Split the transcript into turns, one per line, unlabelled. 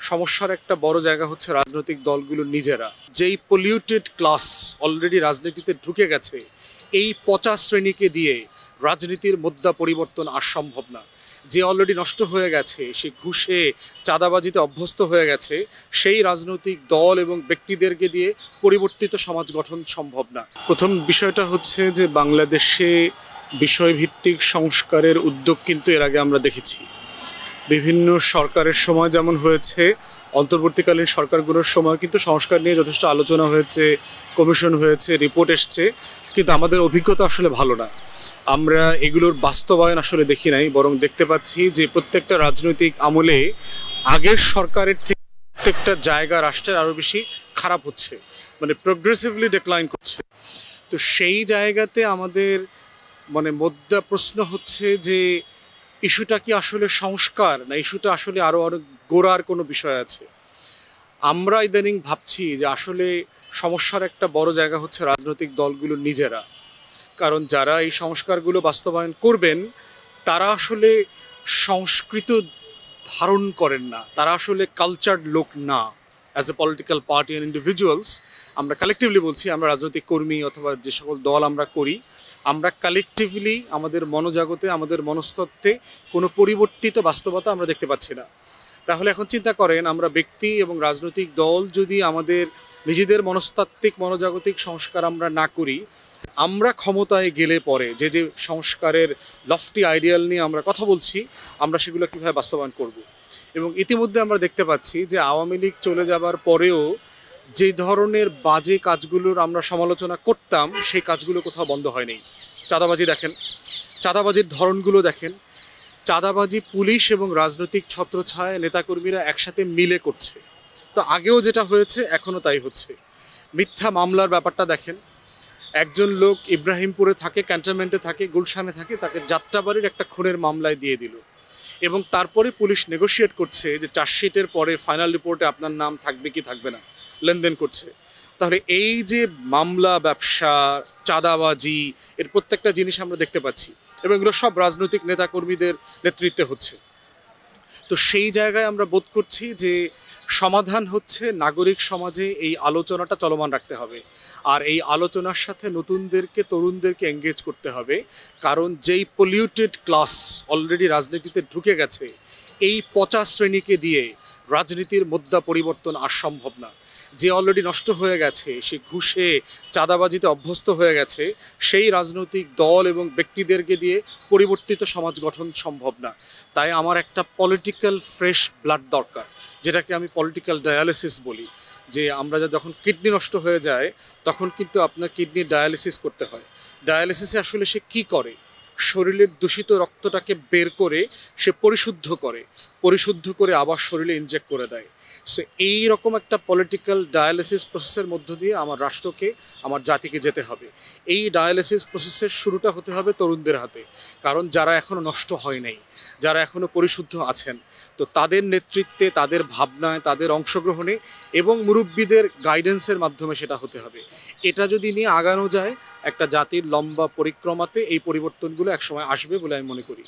সমস্যার একটা বড় জায়গা হচ্ছে রাজনৈতিক দলগুলো নিজেরা যেই পলিউটেড ক্লাস অলরেডি রাজনীতিতে ঢুকে গেছে, এই পচা শ্রেণীকে দিয়ে রাজনীতির মুদ্রা পরিবর্তন আর সম্ভব না। যে অলরেডি নষ্ট হয়ে গেছে, সে ঘুষে চাঁদাবাজিতে অভ্যস্ত হয়ে গেছে, সেই রাজনৈতিক দল এবং ব্যক্তিদেরকে দিয়ে পরিবর্তিত সমাজ গঠন সম্ভব না। প্রথম বিষয়টা হচ্ছে যে বাংলাদেশে বিষয়ভিত্তিক সংস্কারের উদ্যোগ কিন্তু এর আগে আমরা দেখেছি। বিভিন্ন সরকারের সময় যেমন হয়েছে, অন্তর্বর্তীকালীন সরকারগুলোর সময় কিন্তু সংস্কার নিয়ে যথেষ্ট আলোচনা হয়েছে, কমিশন হয়েছে, রিপোর্ট এসছে, কিন্তু আমাদের অভিজ্ঞতা আসলে ভালো না। আমরা এগুলোর বাস্তবায়ন আসলে দেখি নাই, বরং দেখতে পাচ্ছি যে প্রত্যেকটা রাজনৈতিক আমলে আগের সরকারের থেকে প্রত্যেকটা জায়গা রাষ্ট্রের আরও বেশি খারাপ হচ্ছে, মানে প্রোগ্রেসিভলি ডিক্লাইন করছে। তো সেই জায়গাতে আমাদের মুদ্রা প্রশ্ন হচ্ছে যে ইস্যুটা কি আসলে সংস্কার, না ইস্যুটা আসলে আরও অনেক গোড়ার কোনো বিষয় আছে। আমরা ইদানিং ভাবছি যে আসলে সমস্যার একটা বড় জায়গা হচ্ছে রাজনৈতিক দলগুলো নিজেরা। কারণ যারা এই সংস্কারগুলো বাস্তবায়ন করবেন তারা আসলে সংস্কৃত ধারণ করেন না, তারা আসলে কালচার্ড লোক না। As a political party and individuals, আমরা কালেকটিভলি বলছি, আমরা রাজনৈতিক কর্মী অথবা যে সকল দল আমরা করি, আমরা কালেকটিভলি আমাদের মনোজগতে, আমাদের মনস্তত্ত্বে কোনো পরিবর্তিত বাস্তবতা আমরা দেখতে পাচ্ছি না। তাহলে এখন চিন্তা করেন, আমরা ব্যক্তি এবং রাজনৈতিক দল যদি আমাদের নিজেদের মনস্তাত্ত্বিক মনোজাগতিক সংস্কার আমরা না করি, আমরা ক্ষমতায় গেলে পরে যে যে সংস্কারের লফটি আইডিয়াল নিয়ে আমরা কথা বলছি, আমরা সেগুলো কীভাবে বাস্তবায়ন করব। এবং ইতিমধ্যে আমরা দেখতে পাচ্ছি যে আওয়ামী লীগ চলে যাবার পরেও যে ধরনের বাজে কাজগুলোর আমরা সমালোচনা করতাম, সেই কাজগুলো কোথাও বন্ধ হয়নি। চাঁদাবাজি দেখেন, চাঁদাবাজির ধরনগুলো দেখেন, চাঁদাবাজি পুলিশ এবং রাজনৈতিক ছত্রছায়া নেতাকর্মীরা একসাথে মিলে করছে। তো আগেও যেটা হয়েছে এখনও তাই হচ্ছে। মিথ্যা মামলার ব্যাপারটা দেখেন, একজন লোক ইব্রাহিমপুরে থাকে, ক্যান্টনমেন্টে থাকে, গুলশানে থাকে, তাকে যাত্রাবাড়ির একটা খুনের মামলায় দিয়ে দিল, এবং তারপরে পুলিশ নেগোশিয়েট করছে যে চার্জশিটের পরে ফাইনাল রিপোর্টে আপনার নাম থাকবে কি থাকবে না, লেনদেন করছে। তাহলে এই যে মামলা, ব্যবসা, চাঁদাবাজি, এর প্রত্যেকটা জিনিস আমরা দেখতে পাচ্ছি, এবং এগুলো সব রাজনৈতিক নেতাকর্মীদের নেতৃত্বে হচ্ছে। তো সেই জায়গায় আমরা বোধ করছি যে সমাধান হচ্ছে নাগরিক সমাজে এই আলোচনাটা চলমান রাখতে হবে, আর এই আলোচনার সাথে নতুনদেরকে, তরুণদেরকে এঙ্গেজ করতে হবে। কারণ যেই পলিউটেড ক্লাস অলরেডি রাজনীতিতে ঢুকে গেছে, এই পচা শ্রেণীকে দিয়ে রাজনীতির মুদ্রা পরিবর্তন আর সম্ভব না। যে অলরেডি নষ্ট হয়ে গেছে, সে ঘুষে চাঁদাবাজিতে অভ্যস্ত হয়ে গেছে, সেই রাজনৈতিক দল এবং ব্যক্তিদেরকে দিয়ে পরিবর্তিত সমাজ গঠন সম্ভব না। তাই আমার একটা পলিটিক্যাল ফ্রেশ ব্লাড দরকার, যেটাকে আমি পলিটিক্যাল ডায়ালিসিস বলি। যে আমরা যখন কিডনি নষ্ট হয়ে যায়, তখন কিন্তু আপনার কিডনির ডায়ালিসিস করতে হয়। ডায়ালিসিসে আসলে সে কী করে, শরীরের দূষিত রক্তটাকে বের করে সে পরিশুদ্ধ করে আবার শরীরে ইনজেক্ট করে দেয়। সো এই রকম একটা পলিটিক্যাল ডায়ালিসিস প্রসেসের মধ্য দিয়ে আমার রাষ্ট্রকে, আমার জাতিকে যেতে হবে। এই ডায়ালিসিস প্রসেসের শুরুটা হতে হবে তরুণদের হাতে, কারণ যারা এখনও নষ্ট হয় নাই, যারা এখনও পরিশুদ্ধ আছেন, তো তাদের নেতৃত্বে, তাদের ভাবনায়, তাদের অংশগ্রহণে এবং মুরব্বীদের গাইডেন্সের মাধ্যমে সেটা হতে হবে। এটা যদি নিয়ে আগানো যায়, একটা জাতির লম্বা পরিক্রমাতে এই পরিবর্তনগুলো একসময় আসবে বলে আমি মনে করি।